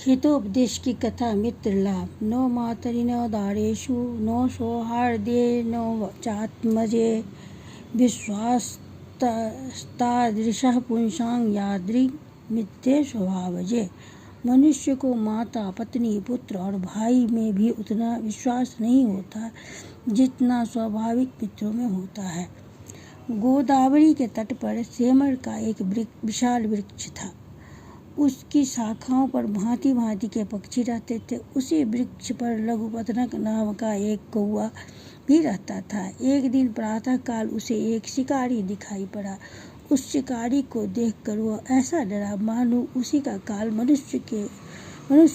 हितोपदेश की कथा मित्र लाभ। नो मातरि न दारेषु नो सौहार्दे नो चात्मजे विश्वास्तादृशः पुंसां यादृक् मित्रे स्वभावजे। मनुष्य को माता, पत्नी, पुत्र और भाई में भी उतना विश्वास नहीं होता जितना स्वाभाविक मित्रों में होता है। गोदावरी के तट पर सेमर का एक विशाल वृक्ष था। उसकी शाखाओं पर भांति भांति के पक्षी रहते थे। उसी वृक्ष पर लघुपतनक नाम का एक कौवा भी रहता था। एक दिन प्रातः काल उसे एक शिकारी दिखाई पड़ा। उस शिकारी को देखकर वह ऐसा डरा मानो उसी का काल मनुष्य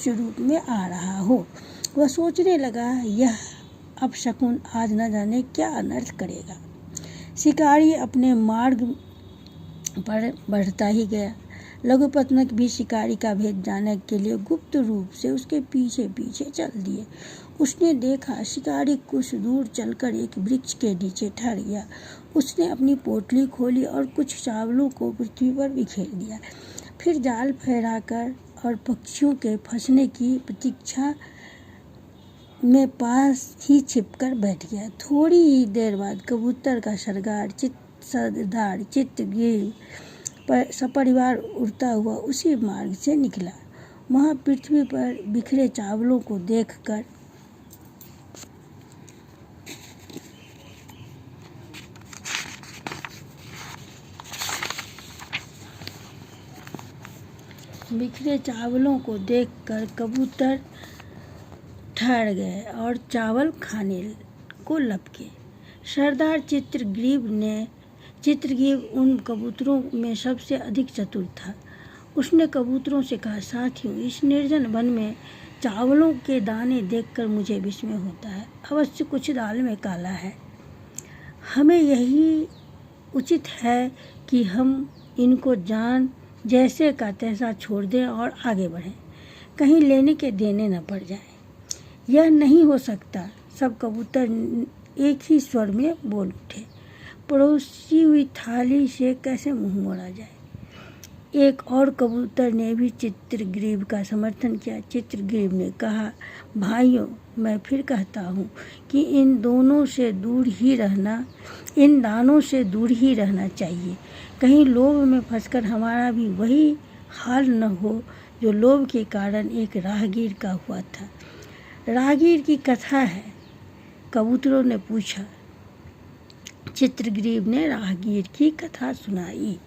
रूप में आ रहा हो। वह सोचने लगा, यह अपशकुन आज न जाने क्या अनर्थ करेगा। शिकारी अपने मार्ग पर बढ़ता ही गया। लघुपतनक भी शिकारी का भेद जानने के लिए गुप्त रूप से उसके पीछे पीछे चल दिए। उसने देखा शिकारी कुछ दूर चलकर एक वृक्ष के नीचे ठहर गया। उसने अपनी पोटली खोली और कुछ चावलों को पृथ्वी पर बिखेर दिया। फिर जाल फहराकर और पक्षियों के फंसने की प्रतीक्षा में पास ही छिपकर बैठ गया। थोड़ी ही देर बाद कबूतर का सरदार चित्रगिर पर सपरिवार उड़ता हुआ उसी मार्ग से निकला। वहाँ पृथ्वी पर बिखरे चावलों को देखकर कबूतर ठहर गए और चावल खाने को लपके। सरदार चित्रग्रीव उन कबूतरों में सबसे अधिक चतुर था। उसने कबूतरों से कहा, साथियों, इस निर्जन वन में चावलों के दाने देखकर मुझे विस्मय होता है। अवश्य कुछ दाल में काला है। हमें यही उचित है कि हम इनको जान जैसे का तैसा छोड़ दें और आगे बढ़ें, कहीं लेने के देने न पड़ जाए। यह नहीं हो सकता, सब कबूतर एक ही स्वर में बोल उठे। परोसी हुई थाली से कैसे मुंह मोड़ा जाए। एक और कबूतर ने भी चित्रग्रीव का समर्थन किया। चित्रग्रीव ने कहा, भाइयों, मैं फिर कहता हूँ कि इन दानों से दूर ही रहना चाहिए। कहीं लोभ में फंसकर हमारा भी वही हाल न हो जो लोभ के कारण एक राहगीर का हुआ था। राहगीर की कथा है, कबूतरों ने पूछा। चित्रग्रीव ने राहगीर की कथा सुनाई।